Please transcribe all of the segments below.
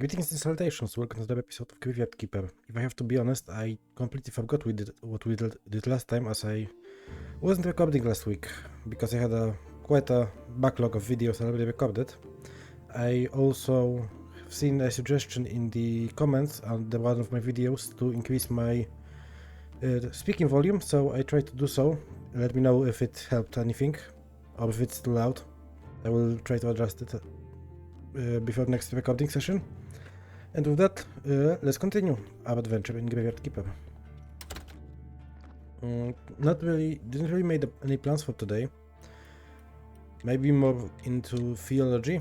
Greetings and salutations, welcome to the episode of Graveyard Keeper. If I have to be honest, I completely forgot what we did last time, as I wasn't recording last week, because I had quite a backlog of videos already recorded. I also have seen a suggestion in the comments on one of my videos to increase my speaking volume, so I tried to do so. Let me know if it helped anything, or if it's too loud. I will try to adjust it before next recording session. And with that, let's continue our adventure in Graveyard Keeper. Didn't really make any plans for today. Maybe more into theology.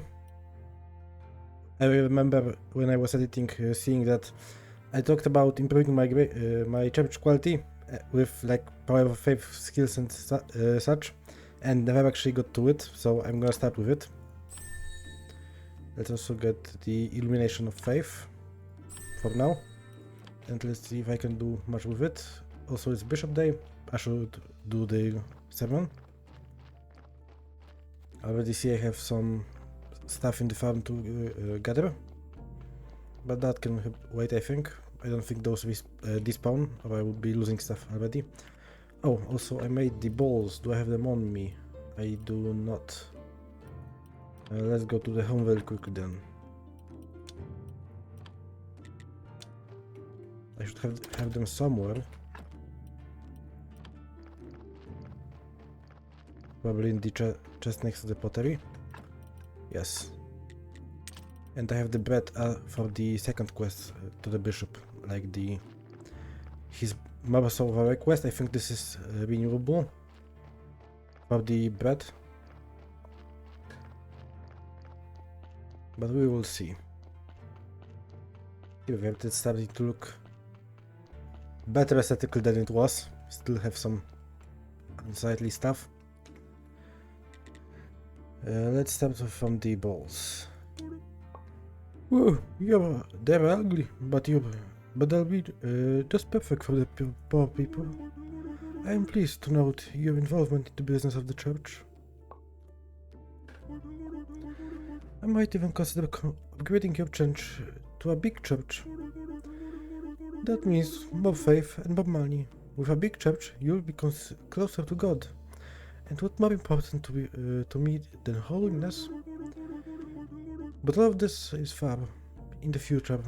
I remember when I was editing, seeing that I talked about improving my church quality with like power of faith skills and such, and never actually got to it. So I'm gonna start with it. Let's also get the illumination of faith for now, and let's see if I can do much with it. Also, it's Bishop Day. I should do the sermon. I already see I have some stuff in the farm to gather, but that can wait, I think. I don't think those despawn, or I would be losing stuff already. Oh, also I made the balls. Do I have them on me? I do not. Let's go to the home very quickly then. I should have them somewhere. Probably in the chest next to the pottery. Yes. And I have the bread for the second quest to the bishop, like his Mabasova quest. I think this is renewable for the bread, but we will see. Here we have it starting to look better aesthetically than it was. Still have some unsightly stuff. Let's start from the balls. Whoa, they're ugly, but they'll be just perfect for the poor people. I am pleased to note your involvement in the business of the church. I might even consider upgrading your church to a big church. That means more faith and more money. With a big church, you'll be closer to God. And what more important to me than holiness? But all of this is far in the future.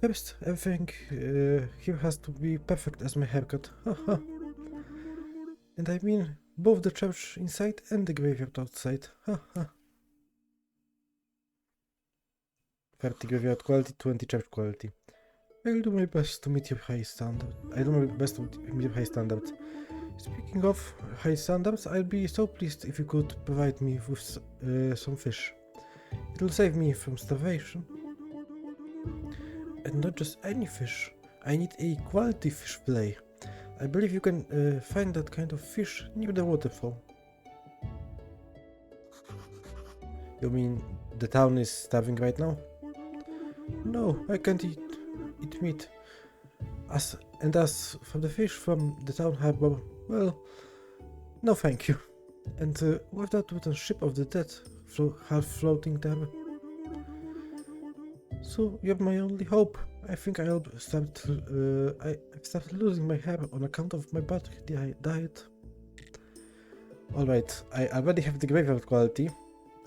First, everything here has to be perfect as my haircut. And I mean both the church inside and the graveyard outside. 30 graveyard quality, 20 church quality. I'll do my best to meet your high standard. Speaking of high standards, I'd be so pleased if you could provide me with some fish. It'll save me from starvation. And not just any fish. I need a quality fish fillet. I believe you can find that kind of fish near the waterfall. You mean the town is starving right now? No, I can't eat meat. As for the fish from the town harbor, well, no thank you. And with that wooden ship of the dead half floating there. So you're my only hope. I think I've started losing my hair on account of my bad diet. Alright, I already have the graveyard quality,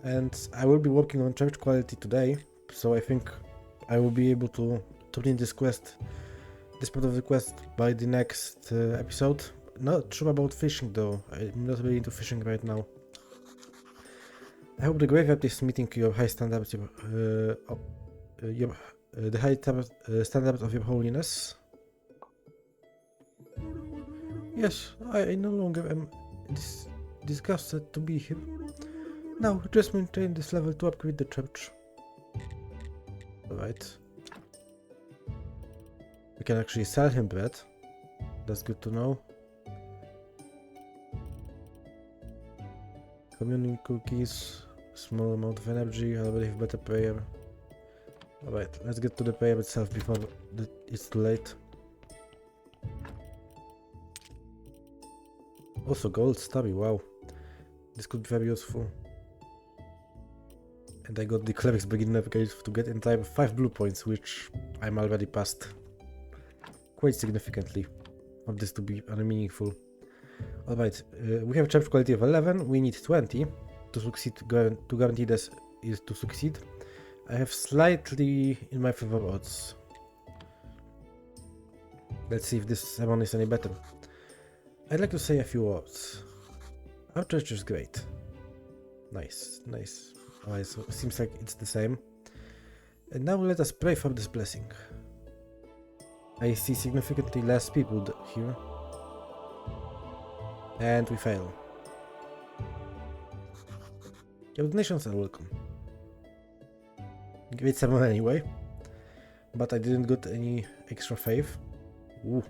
and I will be working on church quality today, so I think I will be able to turn in this part of the quest by the next episode. Not sure about fishing though. I'm not really into fishing right now. I hope the graveyard is meeting your high standards, the high standards of your holiness. Yes, I no longer am disgusted to be here. Now, just maintain this level to upgrade the church. Alright. We can actually sell him bread. That's good to know. Communion cookies, small amount of energy, I already have better prayer. Alright, let's get to the prayer itself before it's too late. Also gold stubby, wow. This could be very useful. And I got the Cleric's Beginner Guide to get in time 5 blue points, which I'm already past quite significantly for this to be unmeaningful. Alright, we have chapter quality of 11, we need 20 to succeed, to guarantee this is to succeed. I have slightly in my favor odds. Let's see if this ceremony is any better. I'd like to say a few words. Our church is great. Nice, nice. Alright, so it seems like it's the same. And now let us pray for this blessing. I see significantly less people here. And we fail. Your donations are welcome. Great ceremony anyway. But I didn't get any extra faith. Ooh.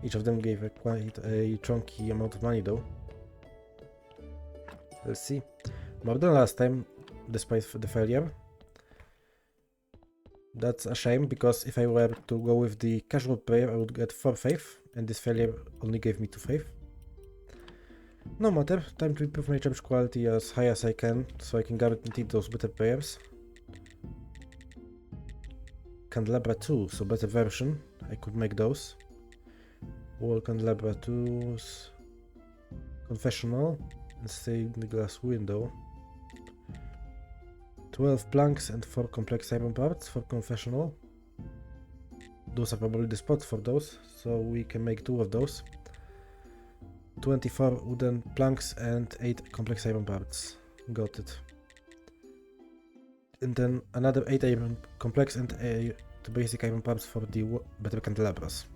Each of them gave quite a chunky amount of money though. Let's see. More than last time, despite the failure. That's a shame, because if I were to go with the casual prayer, I would get 4 faith, and this failure only gave me 2 faith. No matter, time to improve my church quality as high as I can, so I can guarantee those better prayers. Candelabra 2, so better version, I could make those. Wall candelabra 2's confessional, and stained glass window. 12 planks and 4 complex iron parts for confessional. Those are probably the spots for those, so we can make 2 of those. 24 wooden planks and 8 complex iron parts. Got it. And then another 8 iron complex and 8 basic iron parts for the better candelabras.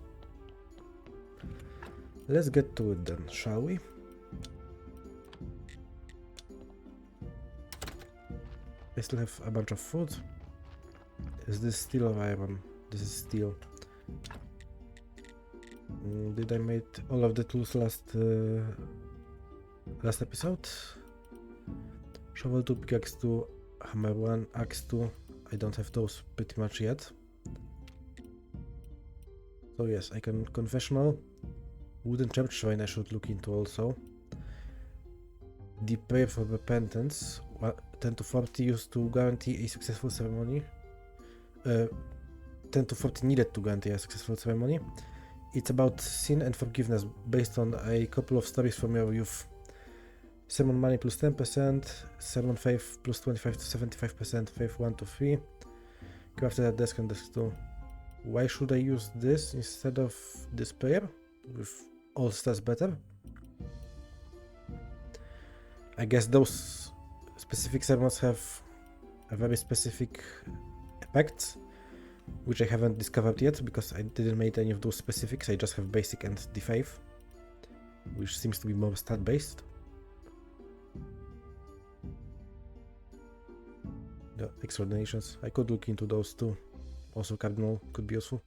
Let's get to it then, shall we? I still have a bunch of food. Is this steel or iron? This is steel. Did I make all of the tools last episode? Shovel 2, pickaxe 2, hammer 1, axe 2. I don't have those pretty much yet. So yes, I can confessional. Wooden church shrine I should look into also. The prayer for repentance. 10 to 40 used to guarantee a successful ceremony. 10 to 40 needed to guarantee a successful ceremony. It's about sin and forgiveness based on a couple of stories from your youth. Sermon money plus 10%, sermon faith plus 25 to 75%, faith 1 to 3. Crafted at desk and desk 2. Why should I use this instead of this prayer? With all stats better? I guess those specific sermons have a very specific effects, which I haven't discovered yet because I didn't make any of those specifics. I just have basic and the faith, which seems to be more stat based. The extra donations, I could look into those too. Also cardinal could be useful.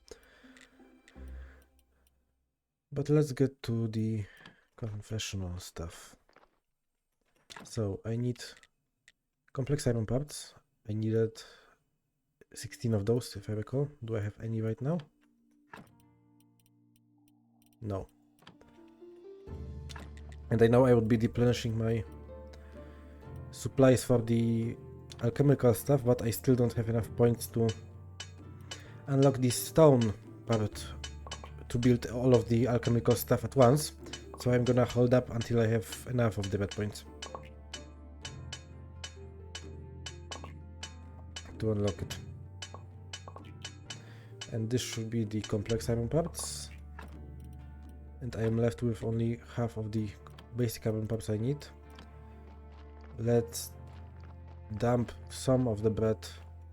But let's get to the confessional stuff. So I need complex iron parts. I needed 16 of those if I recall. Do I have any right now? No. And I know I would be replenishing my supplies for the alchemical stuff, but I still don't have enough points to unlock this stone part to build all of the alchemical stuff at once. So I'm gonna hold up until I have enough of the red points to unlock it. And this should be the complex iron parts. And I am left with only half of the basic iron parts I need. Let's dump some of the bread.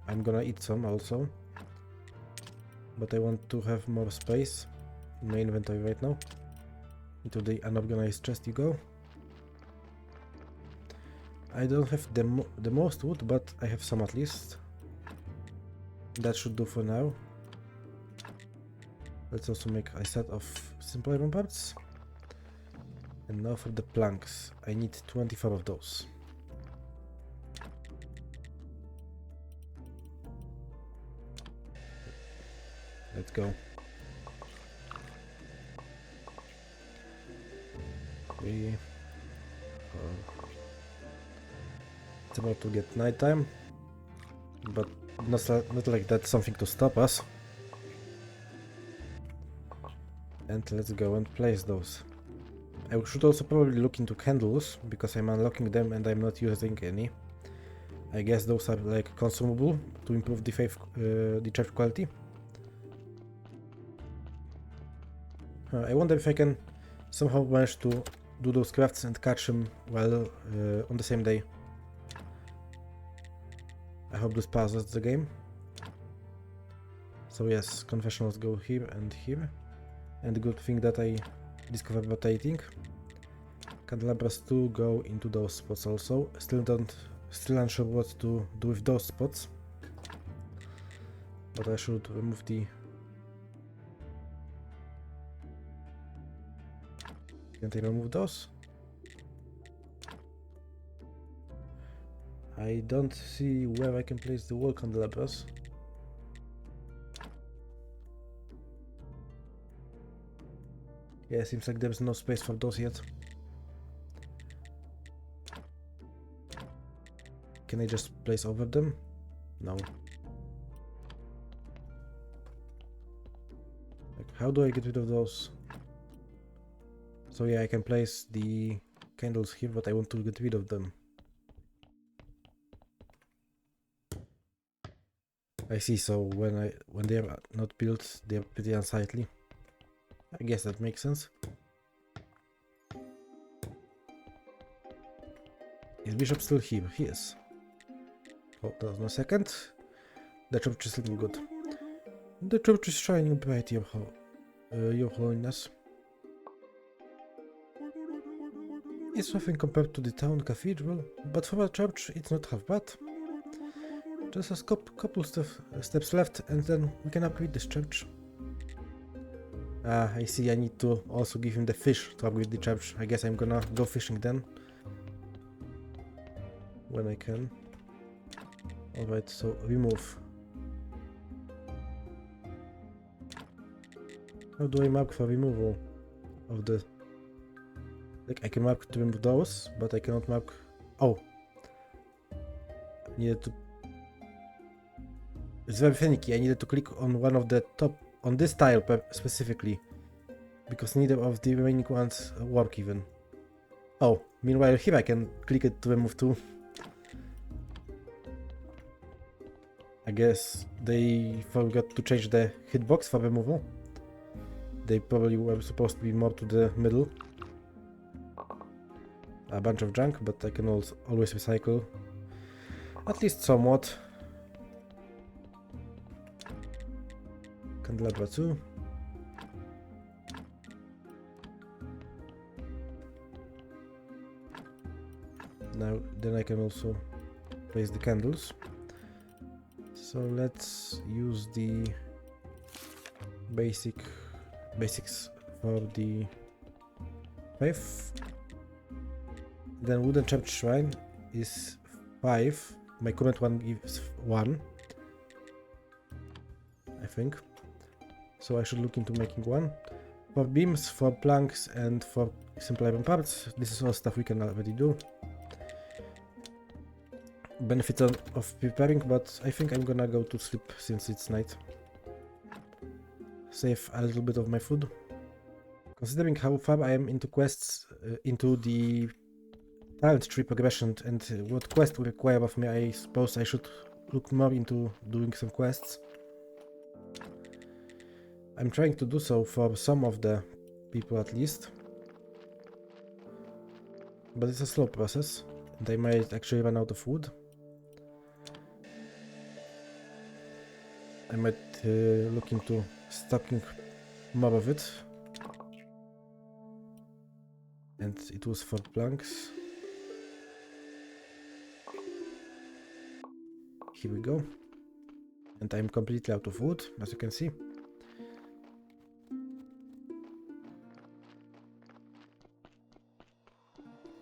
I'm gonna eat some also. But I want to have more space in my inventory right now. Into the unorganized chest you go. I don't have the most wood, but I have some at least. That should do for now. Let's also make a set of simple iron parts. And now for the planks. I need 24 of those. Let's go. 3, 4, It's about to get nighttime, but not like that's something to stop us. And let's go and place those. I should also probably look into candles, because I'm unlocking them and I'm not using any. I guess those are like consumable to improve the church quality. I wonder if I can somehow manage to do those crafts and catch them while on the same day. I hope this pauses the game. So yes, confessionals go here and here. And the good thing that I discovered rotating. Candelabras 2 go into those spots also. Still unsure what to do with those spots. But I should remove the... Can't I remove those? I don't see where I can place the wall candelabras. Yeah, seems like there's no space for those yet. Can I just place over them? No. Like, how do I get rid of those? So yeah, I can place the candles here, but I want to get rid of them. I see, so when they are not built, they are pretty unsightly. I guess that makes sense. Is Bishop still here? He is. Hold on a second. The church is looking good. The church is shining bright, your holiness. It's nothing compared to the town cathedral, but for a church it's not half bad. Just a couple steps left and then we can upgrade this church. Ah, I see, I need to also give him the fish to upgrade the church. I guess I'm gonna go fishing then. When I can. Alright, so remove. How do I mark for removal of the... Like, I can mark to remove those, but I cannot mark... Oh! Needed to... It's very finicky, I needed to click on one of the top... On this tile specifically. Because neither of the remaining ones work even. Oh, meanwhile here I can click it to remove too. I guess they forgot to change the hitbox for removal. They probably were supposed to be more to the middle. A bunch of junk, but I can also always recycle. At least somewhat. Candelabra 2. Now, then I can also place the candles. So let's use the basics for the faith. Then wooden church shrine is 5. My current one is 1, I think. So I should look into making one. For beams, for planks, and for simple iron parts, this is all stuff we can already do. Benefits of preparing, but I think I'm gonna go to sleep since it's night. Save a little bit of my food. Considering how far I am into quests, into the talent tree progression and what quests will require of me, I suppose I should look more into doing some quests. I'm trying to do so for some of the people at least. But it's a slow process, and I might actually run out of wood. I might look into stocking more of it. And it was for planks. Here we go. And I'm completely out of wood, as you can see.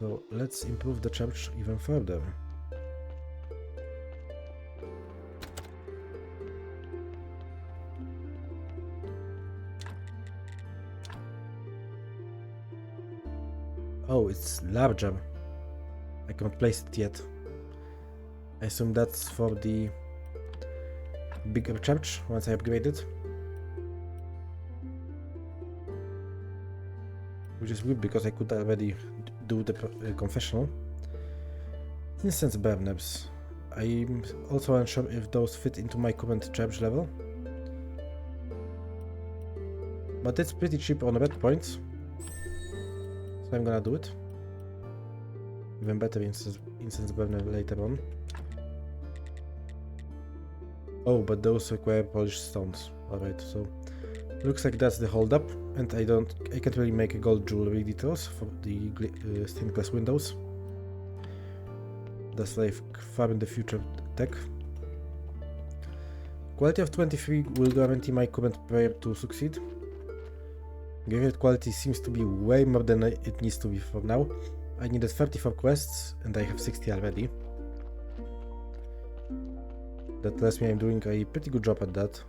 So let's improve the church even further. Oh, it's larger. I can't place it yet. I assume that's for the bigger church once I upgrade it. Which is good because I could already do the confessional. Incense burners. I'm also unsure if those fit into my current church level. But it's pretty cheap on red points. So I'm gonna do it. Even better incense burner later on. Oh, but those require polished stones. Alright, so looks like that's the holdup, and I can't really make gold jewelry details for the stained glass windows. That's like far in the future tech. Quality of 23 will guarantee my current prayer to succeed. Graveyard quality seems to be way more than it needs to be for now. I needed 34 quests and I have 60 already. That tells me I'm doing a pretty good job at that.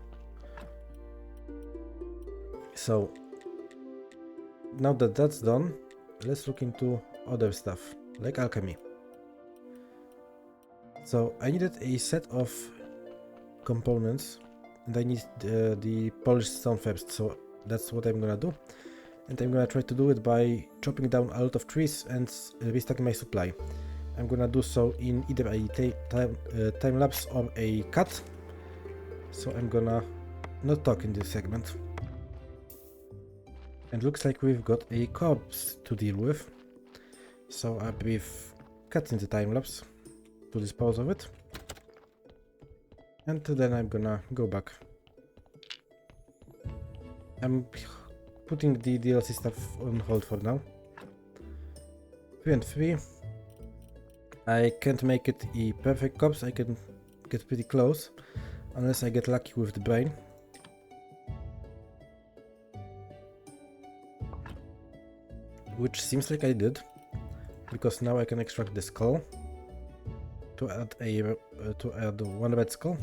So now that that's done, let's look into other stuff like alchemy. So I needed a set of components and I need the polished stone first, so that's what I'm gonna do. And I'm gonna try to do it by chopping down a lot of trees and restocking my supply. I'm gonna do so in either a time lapse or a cut. So I'm gonna not talk in this segment. And looks like we've got a corpse to deal with. So I believe cut in the time lapse to dispose of it. And then I'm gonna go back. I'm putting the DLC stuff on hold for now. 3 and 3. I can't make it a perfect corpse, I can get pretty close, unless I get lucky with the brain. Which seems like I did, because now I can extract the skull to add one red skull.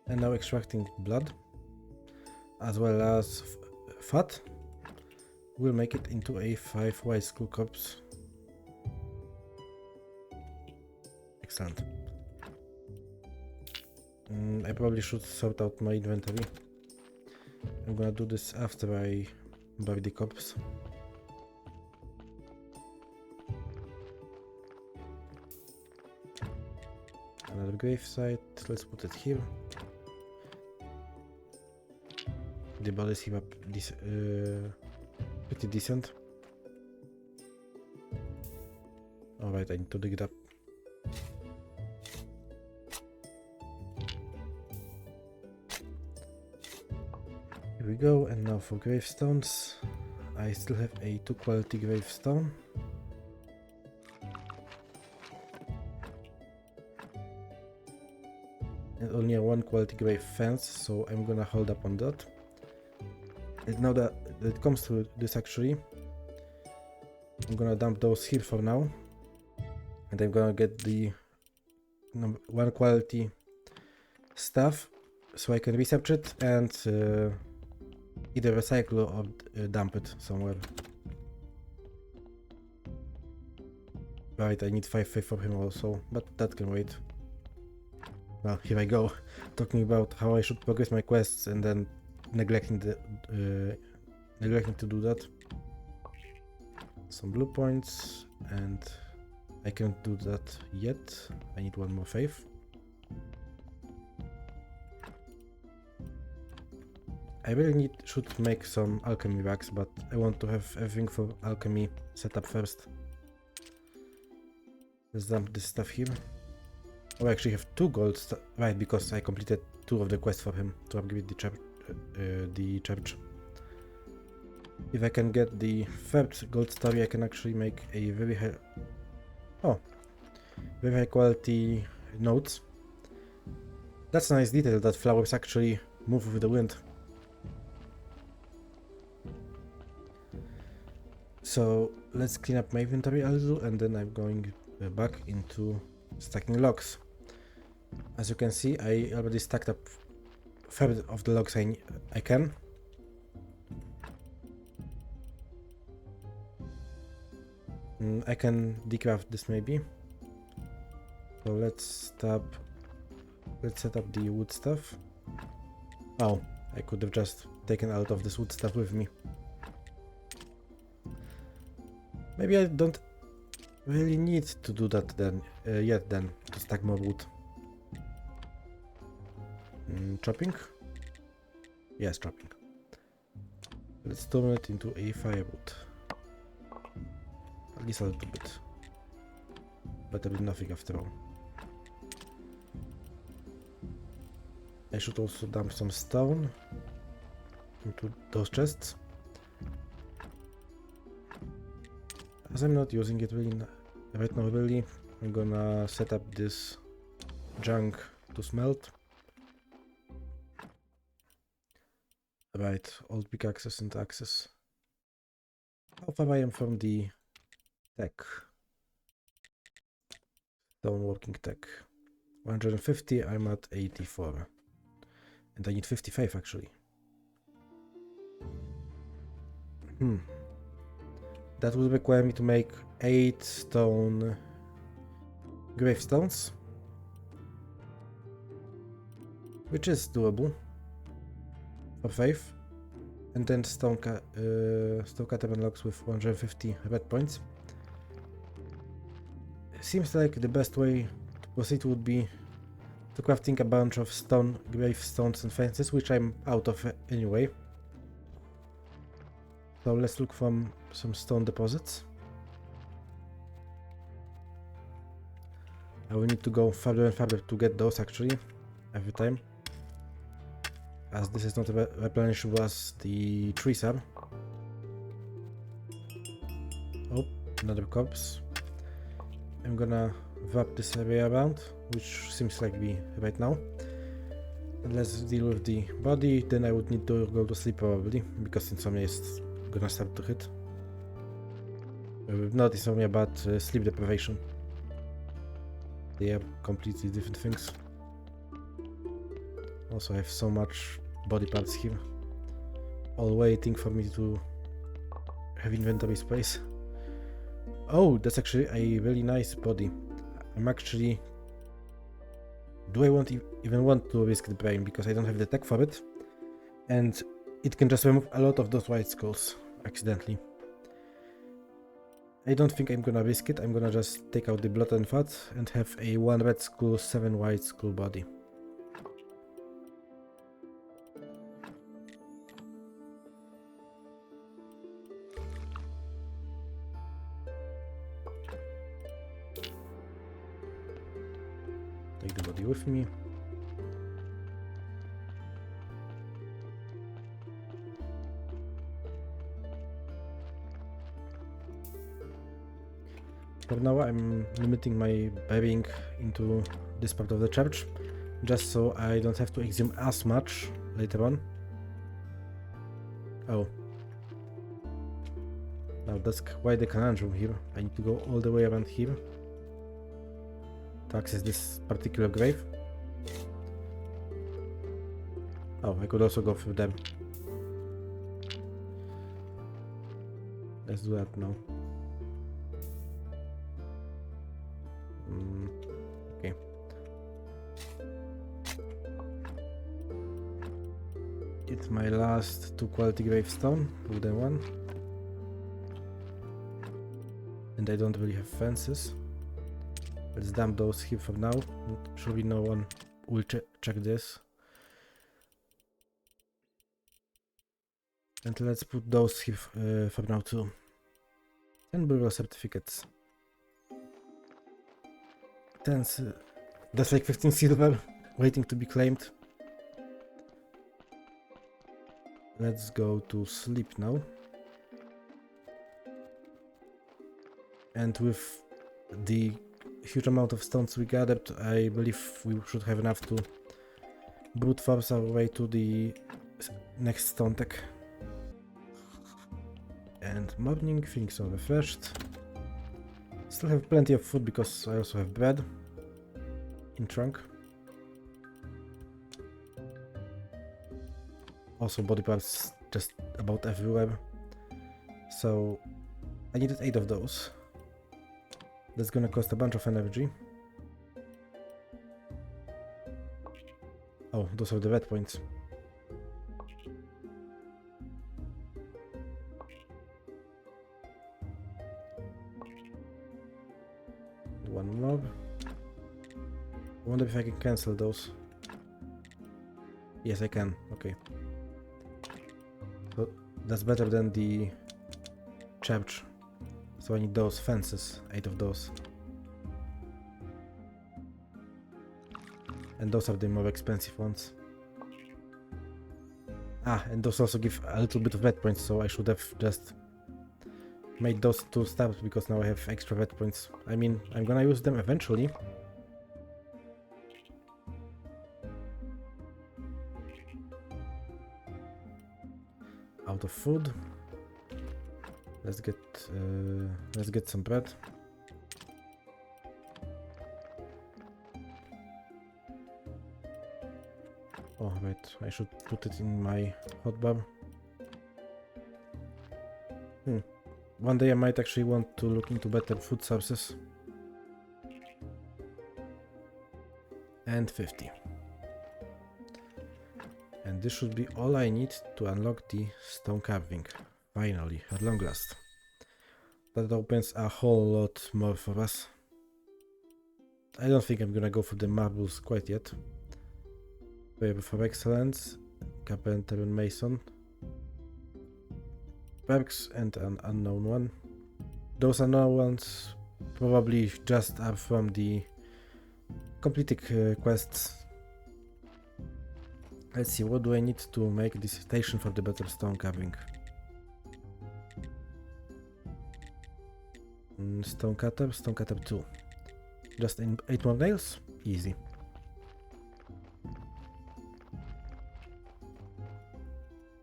And now extracting blood, as well as fat, will make it into a 5 white skull corpse. Excellent. I probably should sort out my inventory. I'm gonna do this after I bury the corpse. Another grave site, let's put it here. The bodies seem up pretty decent. Alright, I need to dig it up. Here we go, and now for gravestones. I still have a 2 quality gravestone. And only a 1 quality grave fence, so I'm gonna hold up on that. And now that it comes to this actually, I'm gonna dump those here for now. And I'm gonna get the 1 quality stuff so I can research it and either recycle or dump it somewhere. Right, I need 5 faith for him also, but that can wait. Well, here I go, talking about how I should progress my quests and then neglecting to do that. Some blue points, and I can't do that yet. I need 1 more faith. I really should make some alchemy racks, but I want to have everything for alchemy set up first. Let's dump this stuff here. Oh, I actually have 2 gold, right, because I completed 2 of the quests for him to upgrade the church. If I can get the 3rd gold story, I can actually make a very high quality notes. That's a nice detail that flowers actually move with the wind. So let's clean up my inventory a little, and then I'm going back into stacking logs. As you can see, I already stacked up 1/3 of the logs I can. I can decraft this maybe. So let's set up the wood stuff. Oh, I could have just taken out of this wood stuff with me. Maybe I don't really need to do that then, yet then, to stack more wood. Chopping? Yes, chopping. Let's turn it into a firewood. At least a little bit. Better than nothing after all. I should also dump some stone into those chests. As I'm not using it really right now, really, I'm gonna set up this junk to smelt. Right, old pickaxes and axes. How far I am from the tech? Stoneworking tech. 150, I'm at 84. And I need 55 actually. That would require me to make 8 stone gravestones, which is doable for 5, and then stone cutter unlocks with 150 red points. Seems like the best way to proceed would be to crafting a bunch of stone gravestones and fences, which I'm out of anyway. So let's look for some stone deposits. I will need to go further and further to get those actually, every time. As this is not replenishable as the trees are. Oh, another corpse. I'm gonna wrap this area around, which seems like me right now. And let's deal with the body, then I would need to go to sleep probably, because insomnia is gonna start to hit. Not insomnia, but sleep deprivation. They are completely different things. Also, I have so much body parts here, all waiting for me to have inventory space. Oh, that's actually a really nice body. I'm actually... Do I even want to risk the brain, because I don't have the tech for it, and it can just remove a lot of those white skulls accidentally. I don't think I'm gonna risk it. I'm gonna just take out the blood and fat and have a 1 red skull, 7 white skull body. Take the body with me. For now I'm limiting my burying into this part of the church, just so I don't have to exhume as much later on. Oh. Now that's quite the conundrum here. I need to go all the way around here to access this particular grave. Oh, I could also go through them. Let's do that now. Okay. It's my last 2 quality gravestone, wooden one. And I don't really have fences. Let's dump those here for now. Surely no one will check this. And let's put those here for now too. 10 burial certificates. 10, that's like 15 silver waiting to be claimed. Let's go to sleep now. And with the huge amount of stones we gathered, I believe we should have enough to brute force our way to the next stone tech. And morning, feeling so refreshed. Still have plenty of food because I also have bread in trunk. Also body parts just about everywhere. So I needed 8 of those. That's gonna cost a bunch of energy. Oh, those are the red points. One mob. I wonder if I can cancel those. Yes, I can. Okay. So that's better than the church. So I need those fences, 8 of those. And those are the more expensive ones. Ah, and those also give a little bit of red points, so I should have just made those 2 stabs because now I have extra red points. I mean, I'm gonna use them eventually. Out of food. Let's get some bread. Oh wait, I should put it in my hotbar. One day I might actually want to look into better food sources. And 50. And this should be all I need to unlock the stone carving. Finally, at long last. That opens a whole lot more for us. I don't think I'm gonna go for the marbles quite yet. Paper for excellence, carpenter and mason. Perks and an unknown one. Those unknown ones probably just are from the completed quests. Let's see, what do I need to make this station for the better stone carving? Stone cutter 2. Just 8 more nails? Easy.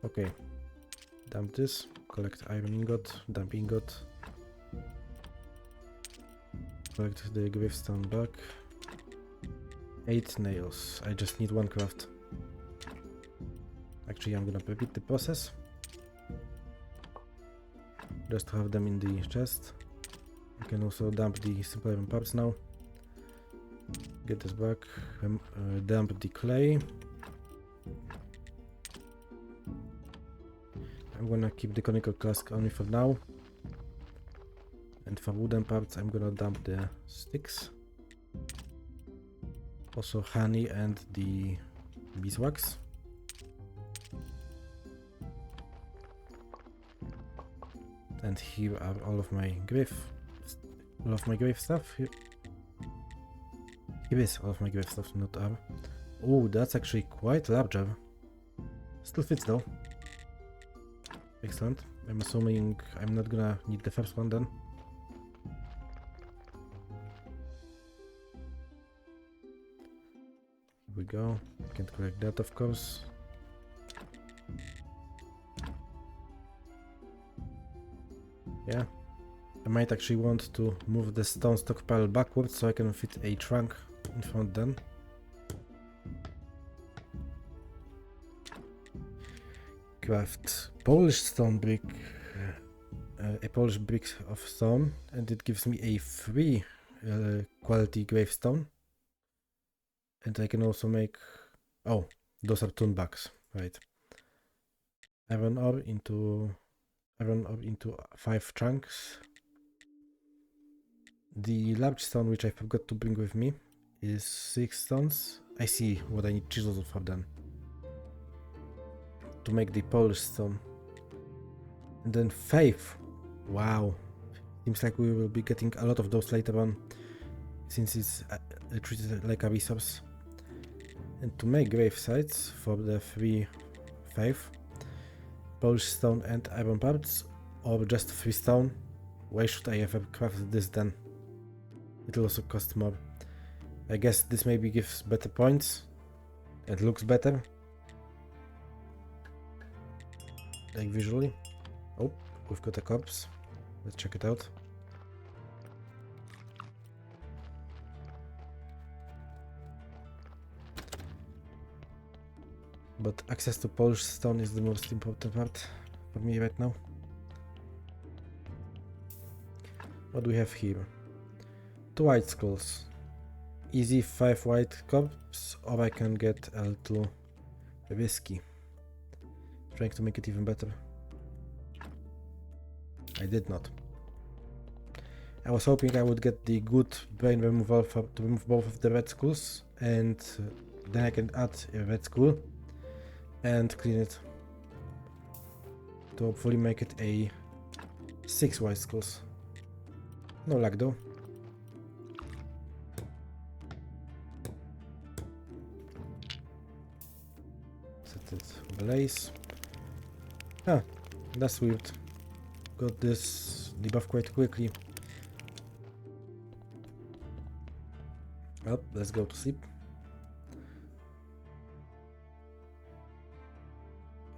Okay. Dump this, collect iron ingot, dump ingot. Collect the gravestone back. 8 nails. I just need 1 craft. Actually, I'm gonna repeat the process. Just to have them in the chest. I can also dump the simple iron parts now. Get this back. Dump the clay. I'm gonna keep the conical cask only for now. And for wooden parts, I'm gonna dump the sticks. Also honey and the beeswax. And here are all of my grave stuff. Here is all of my grave stuff, not are. Oh, that's actually quite larger. Still fits though. Excellent. I'm assuming I'm not gonna need the first one then. Here we go. Can't collect that, of course. Yeah. I might actually want to move the stone stockpile backwards so I can fit a trunk in front then. Craft polished stone brick, a polished brick of stone, and it gives me a free quality gravestone. And I can also make, oh, those are tune bugs, right? Iron ore into 5 chunks. The large stone, which I forgot to bring with me, is 6 stones. I see what I need chisels for then. To make the polished stone. And then 5. Wow. Seems like we will be getting a lot of those later on, since it's treated like a resource. And to make grave sites for the 5 polished stone and iron parts, or just 3 stone. Why should I ever craft this then? It will also cost more. I guess this maybe gives better points. It looks better. Like visually. Oh, we've got a corpse. Let's check it out. But access to polished stone is the most important part for me right now. What do we have here? 2 white skulls. easy 5 white cups, or I can get a little risky. Trying to make it even better. I did not. I was hoping I would get the good brain removal to remove both of the red skulls, and then I can add a red skull and clean it to hopefully make it a 6 white skulls. No luck though. Set it blaze. Ah, that's weird. Got this debuff quite quickly. Well, let's go to sleep.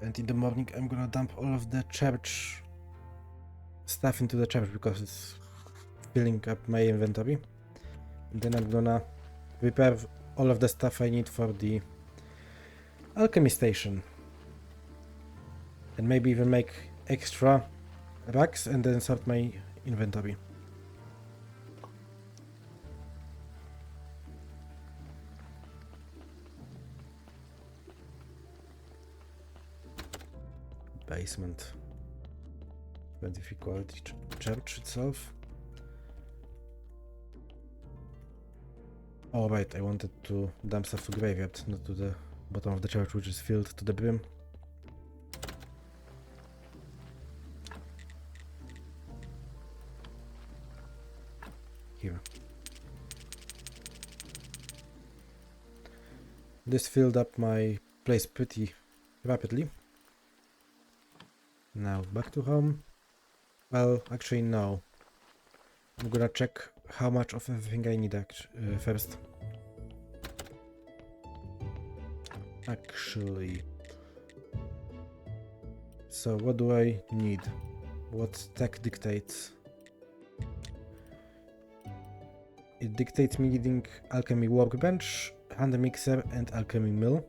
And in the morning I'm gonna dump all of the church stuff into the church because it's filling up my inventory. And then I'm gonna prepare all of the stuff I need for the alchemy station. And maybe even make extra racks and then sort my inventory. Basement. The difficulty church itself. Oh right, I wanted to dump stuff to graveyard, not to the bottom of the church, which is filled to the brim. Here. This filled up my place pretty rapidly. Now back to home. Well, actually no. I'm gonna check how much of everything I need first. Actually. So what do I need? What tech dictates? It dictates me needing alchemy workbench, hand mixer and alchemy mill,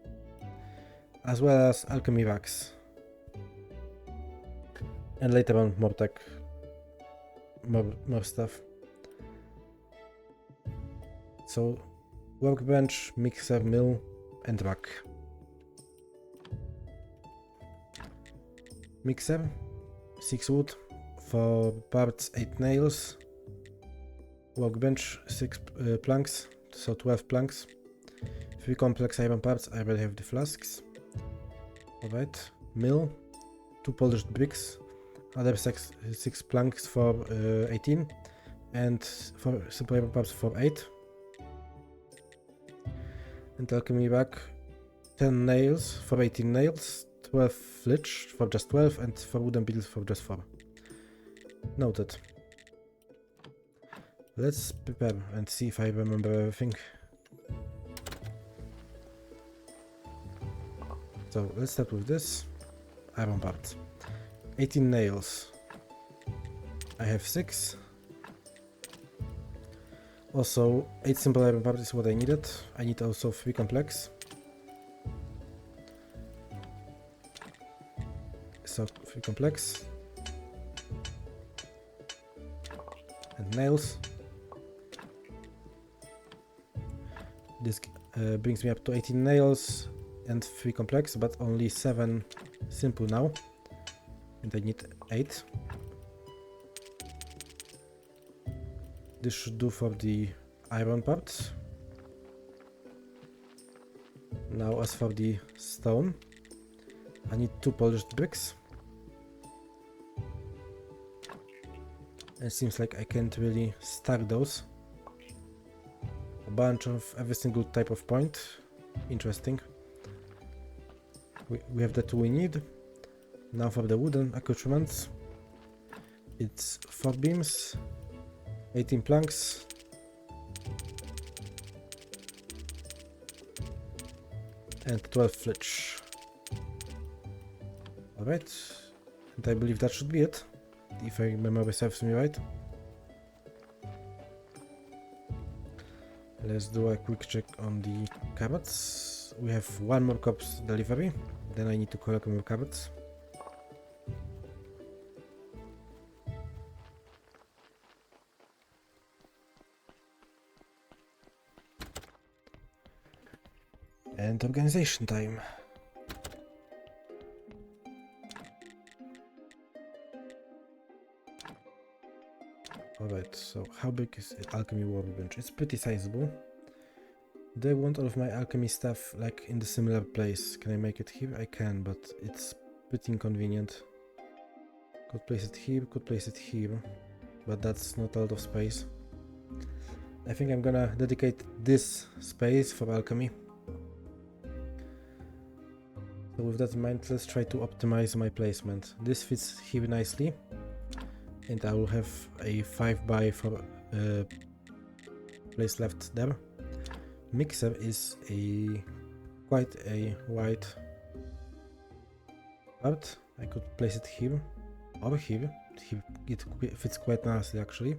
as well as alchemy racks. And later on more tech, more stuff. So workbench, mixer, mill and rack. Mixer, 6 wood, for parts 8 nails. Workbench, 6 planks, so 12 planks. 3 complex iron parts, I already have the flasks. Alright, mill, 2 polished bricks, other 6 planks for 18, and 4 simple iron parts for 8. And alchemy rack, 10 nails for 18 nails, 12 flitch for just 12, and 4 wooden beetles for just 4. Noted. Let's prepare and see if I remember everything. So let's start with this iron part. 18 nails. I have 6. Also 8 simple iron parts is what I needed. I need also 3 complex. So 3 complex. And nails. This brings me up to 18 nails and 3 complex, but only 7 simple now. And I need 8. This should do for the iron part. Now as for the stone, I need 2 polished bricks. It seems like I can't really stack those. A bunch of every single type of point. Interesting. We have the 2 we need. Now for the wooden accoutrements. It's 4 beams, 18 planks, and 12 flitch. Alright, and I believe that should be it, if I memory serves me right. Let's do a quick check on the carrots. We have 1 more corpse delivery, then I need to collect more carrots. And organization time. Alright, so how big is the alchemy workbench? It's pretty sizable. Do I want all of my alchemy stuff like in the similar place? Can I make it here? I can, but it's pretty inconvenient. Could place it here, could place it here, but that's not a lot of space. I think I'm gonna dedicate this space for alchemy. So with that in mind, let's try to optimize my placement. This fits here nicely, and I will have a 5x for place left there. Mixer is quite a wide part. I could place it here or here. It fits quite nicely actually.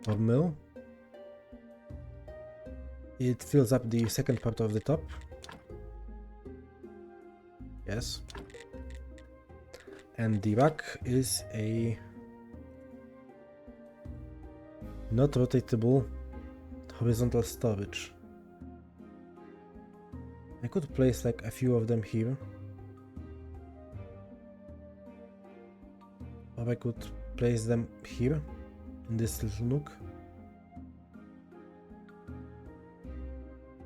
For mill, it fills up the second part of the top. Yes. And the rack is a not rotatable horizontal storage. I could place like a few of them here, or I could place them here in this little nook.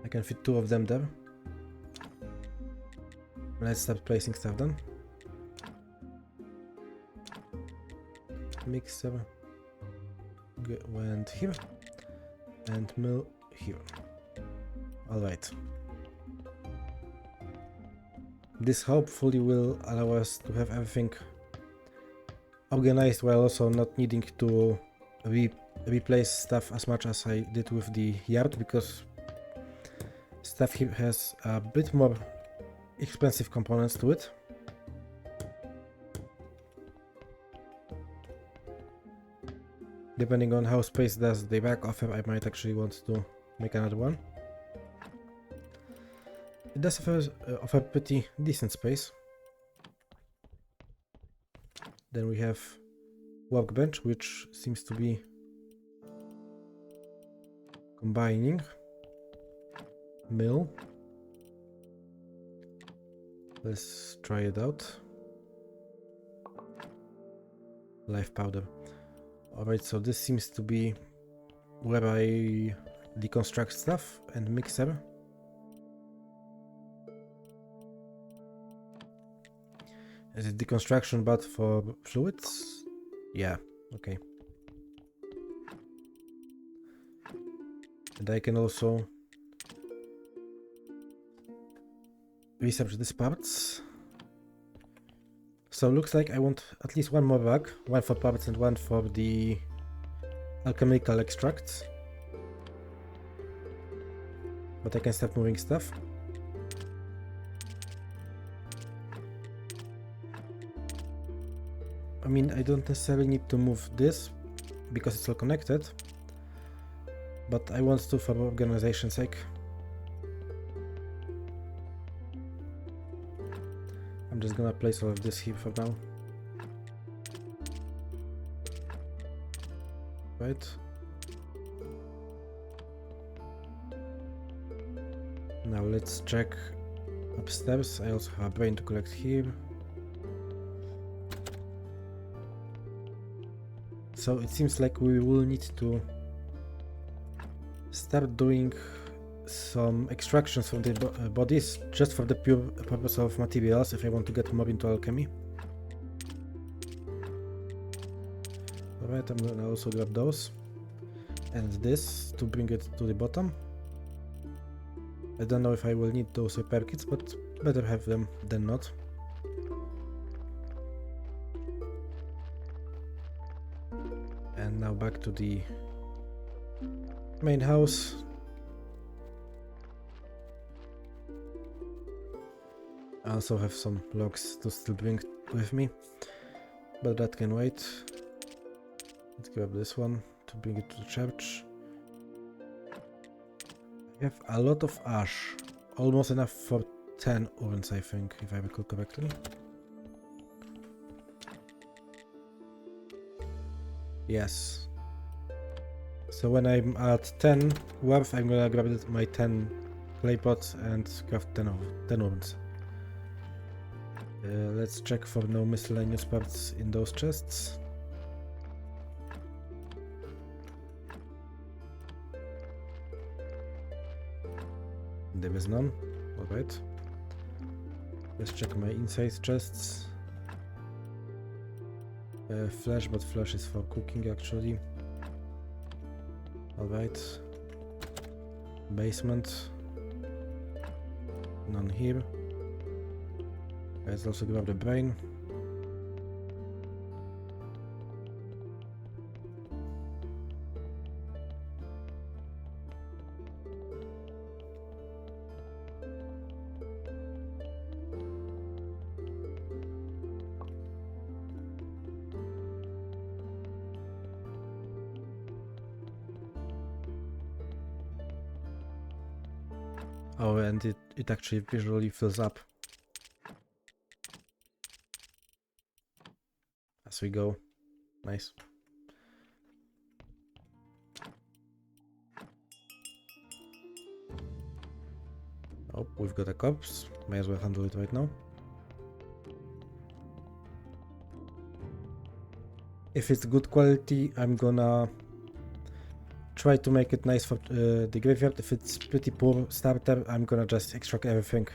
I can fit 2 of them there. Let's start placing stuff then. Mixer went here and mill here. Alright. This hopefully will allow us to have everything organized while also not needing to replace stuff as much as I did with the yard, because stuff here has a bit more expensive components to it. Depending on how space does the rack offer, I might actually want to make another one. It does offer pretty decent space. Then we have workbench, which seems to be combining mill. Let's try it out. Live powder. Alright, so this seems to be where I deconstruct stuff, and mixer. Is it deconstruction but for fluids? Yeah, okay. And I can also research these parts. So looks like I want at least one more rack, one for parts and one for the alchemical extracts. But I can start moving stuff. I mean, I don't necessarily need to move this because it's all connected, but I want to for organization's sake. I'm just gonna place all of this here for now. Right. Now let's check upstairs. I also have a brain to collect here. So it seems like we will need to start doing some extractions from the bodies just for the pure purpose of materials if I want to get more into alchemy. Alright, I'm gonna also grab those and this to bring it to the bottom. I don't know if I will need those repair kits, but better have them than not. And now back to the main house. I also have some logs to still bring with me, but that can wait. Let's grab this one to bring it to the church. I have a lot of ash, almost enough for 10 urns, I think, if I recall correctly. Yes. So when I'm at 10 warmth, I'm gonna grab my 10 clay pots and craft 10 ovens. Let's check for no miscellaneous parts in those chests. There is none. Alright. Let's check my inside chests. Flash, but flash is for cooking actually. Alright. Basement. None here. Let's also grab the brain. Oh, and it actually visually fills up as we go. Nice. Oh, we've got a corpse. May as well handle it right now. If it's good quality, I'm gonna try to make it nice for the graveyard. If it's pretty poor starter, I'm gonna just extract everything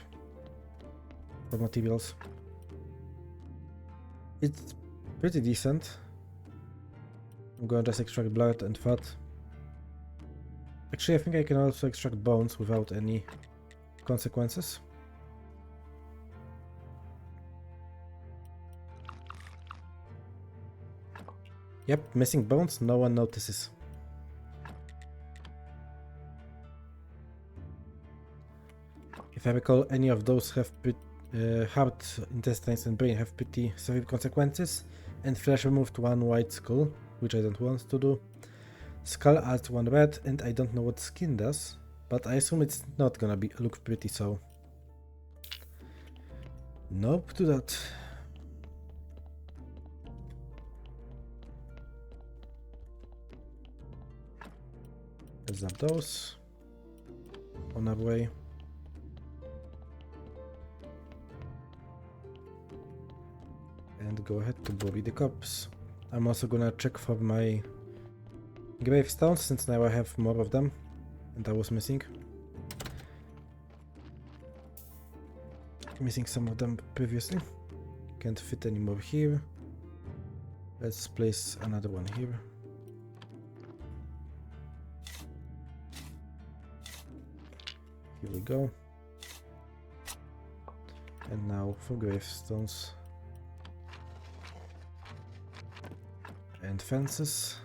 for materials. It's pretty decent. I'm gonna just extract blood and fat. Actually, I think I can also extract bones without any consequences. Yep, missing bones, no one notices. If I recall, any of those have heart, intestines and brain have pretty severe consequences, and flesh removed 1 white skull, which I don't want to do. Skull adds 1 red, and I don't know what skin does, but I assume it's not gonna look pretty, so nope to that. Let's zap those on our way. And go ahead to bury the corpse. I'm also gonna check for my gravestones, since now I have more of them and I was missing some of them previously. Can't fit any more here. Let's place another one here. Here we go. And now for gravestones and fences.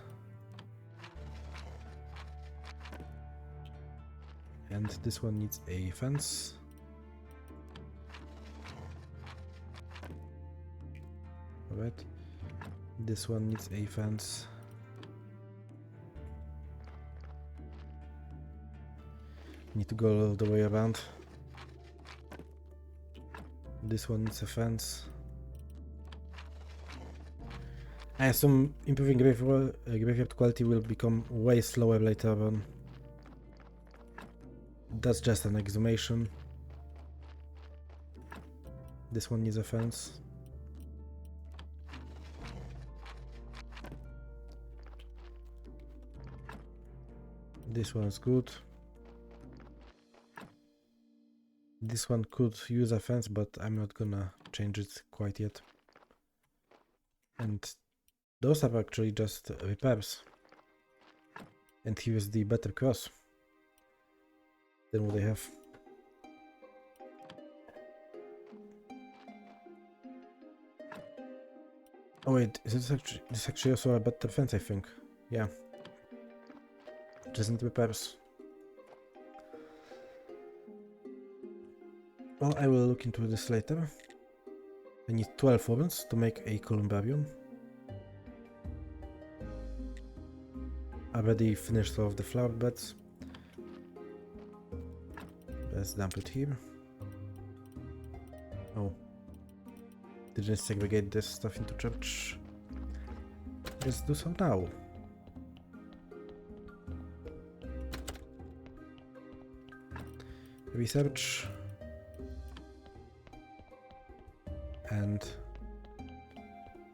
And this one needs a fence. Alright. This one needs a fence. Need to go all the way around. This one needs a fence. I assume improving graveyard quality will become way slower later on. That's just an exhumation. This one needs a fence. This one's good. This one could use a fence, but I'm not gonna change it quite yet. And those are actually just repairs. And here's the better cross than what I have. Oh wait, is this actually also a better fence, I think? Yeah. Just need repairs. Well, I will look into this later. I need 12 ovens to make a columbarium. I already finished all of the flower beds. Let's dump it here. Oh. Didn't segregate this stuff into church. Let's do so now. research, and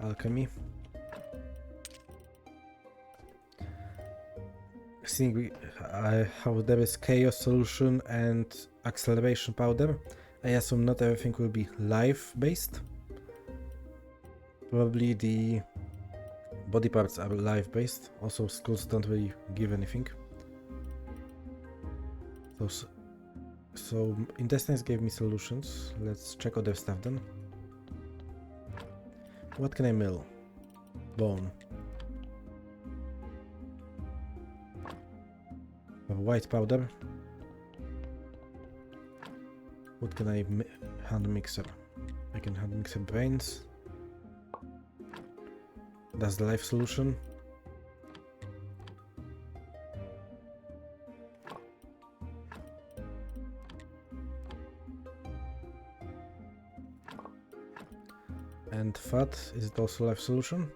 alchemy. Seeing how there is chaos solution and acceleration powder, I assume not everything will be life based. Probably the body parts are life based. Also, skulls don't really give anything. So intestines gave me solutions. Let's check other stuff then. What can I mill? Bone. White powder. What can I hand mixer? I can hand mixer brains. That's the life solution. And fat, is it also life solution?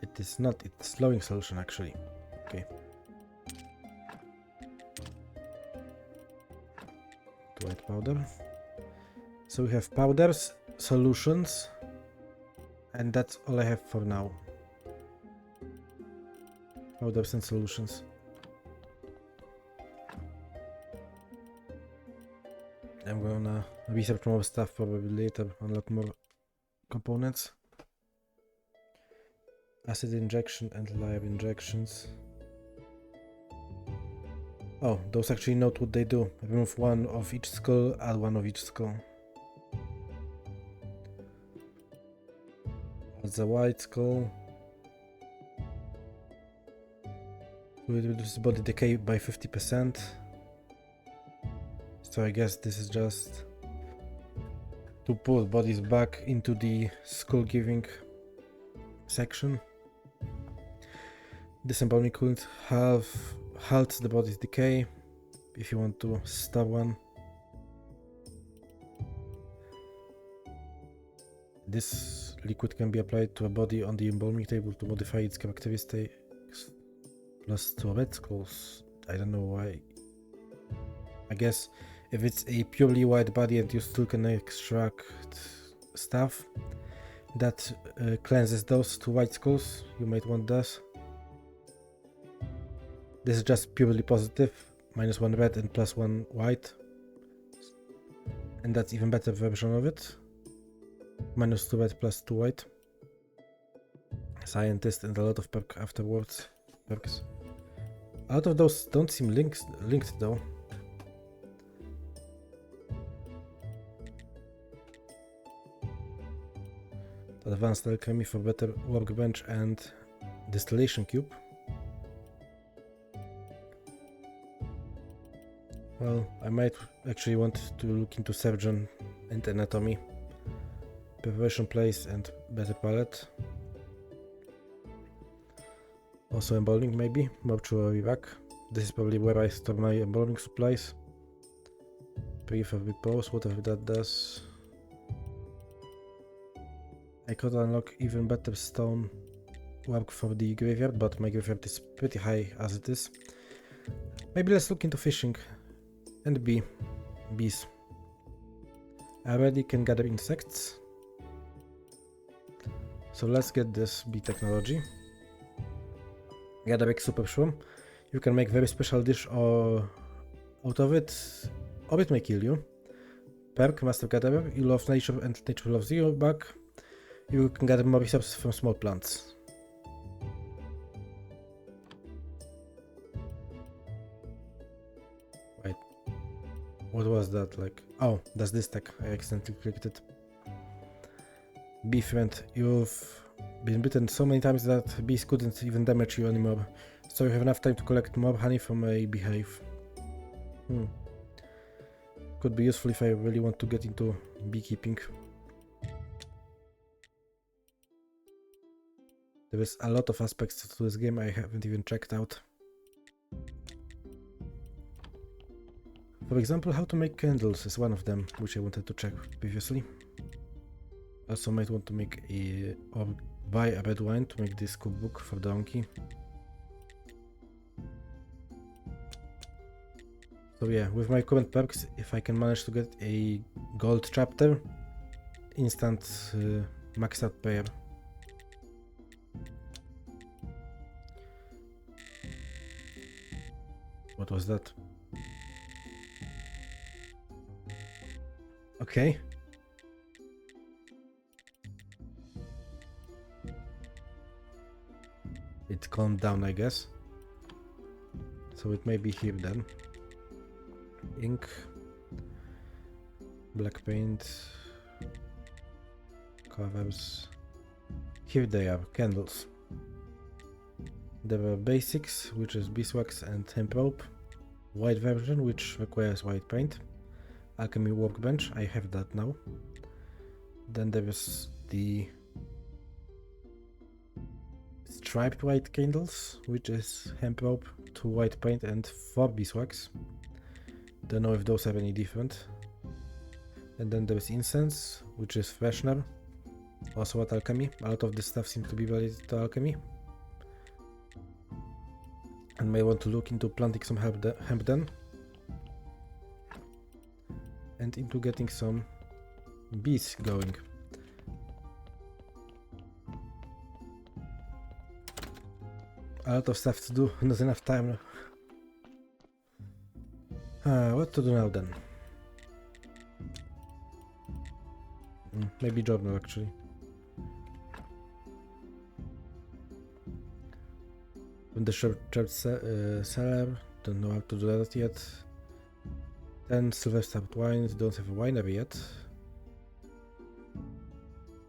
It is not, it's slowing solution actually. Okay. White powder. So we have powders, solutions, and that's all I have for now. Powders and solutions. I'm gonna research more stuff probably later, unlock more components. Acid injection and live injections. Oh, those actually note what they do. Remove one of each skull, add one of each skull. That's a white skull. Will reduce body decay by 50%. So I guess this is just to put bodies back into the skull giving section. Disembowelment coolant halts the body's decay if you want to stop one. This liquid can be applied to a body on the embalming table to modify its characteristics. Plus 2 red skulls. I don't know why. I guess if it's a purely white body and you still can extract stuff that cleanses those 2 white skulls, you might want this. This is just purely positive, -1 red and +1 white. And that's even better version of it. -2 red +2 white. Scientist and a lot of perk afterwards. Perks. A lot of those don't seem linked though. Advanced alchemy for better workbench and distillation cube. Well, I might actually want to look into surgeon and anatomy. Preparation place and better palette. Also embalming maybe, mortuary rack. This is probably where I store my embalming supplies. Prefer repose, whatever that does. I could unlock even better stone work for the graveyard, but my graveyard is pretty high as it is. Maybe let's look into fishing. And bees. I already can gather insects. So let's get this bee technology. Gather super shroom. You can make very special dish out of it, or it may kill you. Perk, Master Gatherer. You love nature and nature loves you back. You can gather more resources from small plants. Wait, what was that like? Oh, that's this tech. I accidentally clicked it. Bee friend, you've been bitten so many times that bees couldn't even damage you anymore. So you have enough time to collect more honey from a beehive. Could be useful if I really want to get into beekeeping. There is a lot of aspects to this game I haven't even checked out. For example, how to make candles is one of them, which I wanted to check previously. Also might want to make or buy a red wine to make this cookbook for Donkey. So So yeah, with my current perks, if I can manage to get a gold chapter, instant max out payer. What was that? Okay. It calmed down, I guess. So it may be here then. Ink. Black paint. Covers. Here they are, candles. There are basics, which is beeswax and hemp rope. White version, which requires white paint. Alchemy workbench, I have that now. Then there is the striped white candles, which is hemp rope, 2 white paint and 4 beeswax. Don't know if those are any different. And then there is incense, which is freshener, also at alchemy. A lot of this stuff seems to be related to alchemy. And may want to look into planting some hemp then. And into getting some bees going. A lot of stuff to do, not enough time. What to do now then? Maybe journal actually. When the church cellar, don't know how to do that yet. 10 silver stabbed wines, don't have a winery yet.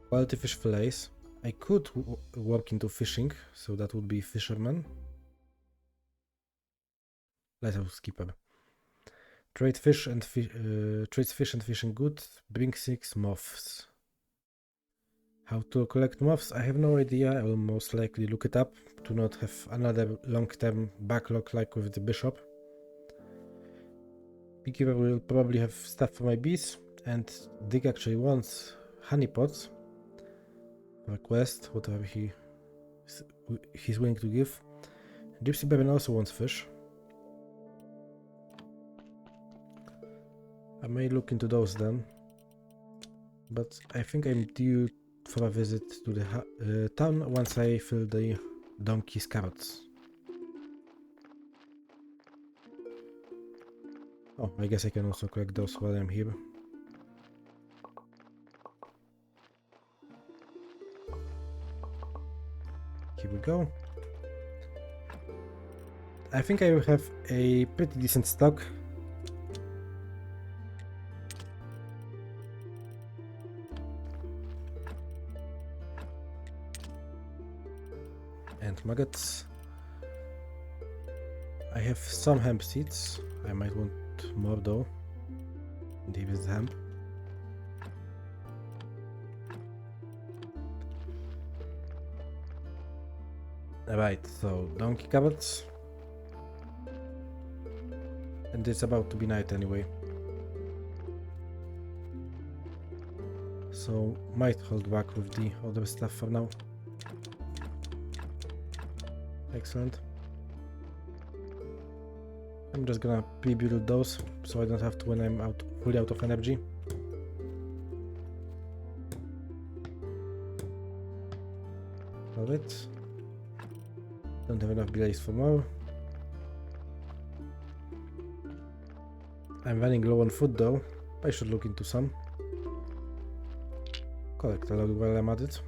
Quality fish fillets. I could work into fishing, so that would be fisherman. Lighthouse keeper. Trade fish and trades fish and fishing goods. Bring 6 moths. How to collect moths? I have no idea. I will most likely look it up to not have another long-term backlog like with the bishop. Beekeeper will probably have stuff for my bees, and Dick actually wants honey pots. Request, whatever he's willing to give. Gypsy Baron also wants fish. I may look into those then. But I think I'm due for a visit to the town once I fill the donkey's carrots. Oh, I guess I can also collect those while I'm here. Here we go. I think I will have a pretty decent stock. And maggots. I have some hemp seeds. I might want more though. And here is the hemp. Alright, so donkey carrots. And it's about to be night anyway. So might hold back with the other stuff for now. Excellent. I'm just gonna pre-build those so I don't have to when I'm fully out of energy. Love it. Don't have enough belays for more. I'm running low on food though. I should look into some. Collect a log while I'm at it.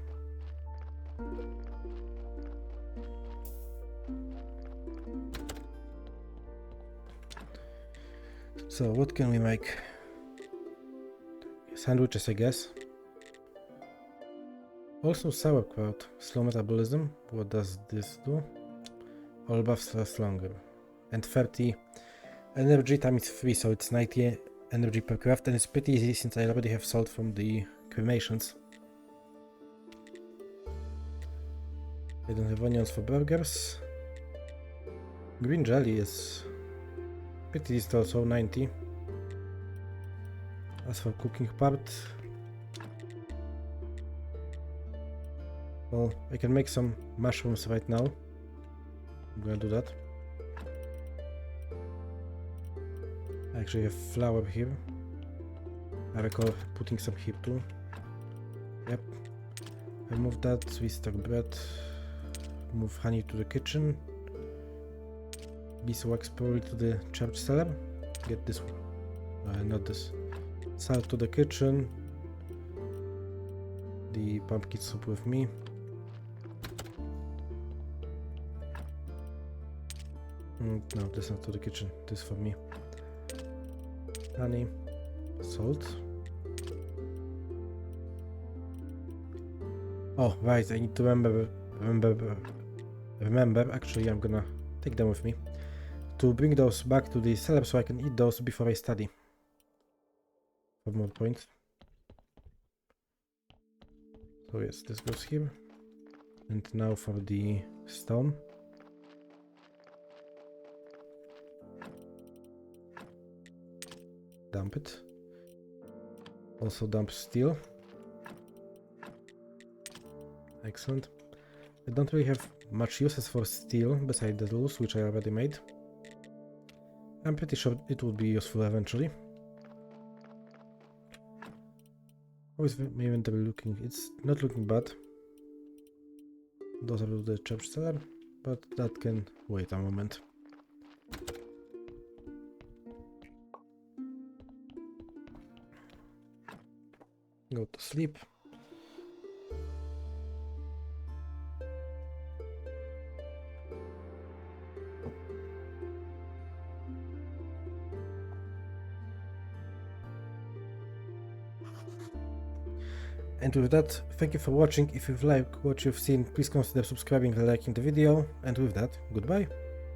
So what can we make? Sandwiches, I guess. Also sauerkraut. Slow metabolism. What does this do? All buffs last longer. And 30 energy times 3, so it's 90 energy per craft, and it's pretty easy since I already have salt from the cremations. I don't have onions for burgers. Green jelly is pretty decent also, 90. As for cooking part, well, I can make some mushrooms right now. I'm gonna do that. I actually have flour here. I recall putting some here too. Yep. Remove that, restock bread. Move honey to the kitchen. Beeswax probably to the church cellar. Get this one. Not this. Salt to the kitchen. The pumpkin soup with me. No, this not to the kitchen. This for me. Honey. Salt. Oh, right, I need to remember, actually I'm gonna take them with me, to bring those back to the cellar so I can eat those before I study. 4 more points. So yes, this goes here. And now for the stone. Dump it. Also dump steel. Excellent. I don't really have much uses for steel beside the tools, which I already made. I'm pretty sure it will be useful eventually. How is my inventory looking? It's not looking bad. Those are the church cellar, but that can wait a moment. Go to sleep. And with that, thank you for watching. If you've liked what you've seen, please consider subscribing and liking the video. And with that, goodbye.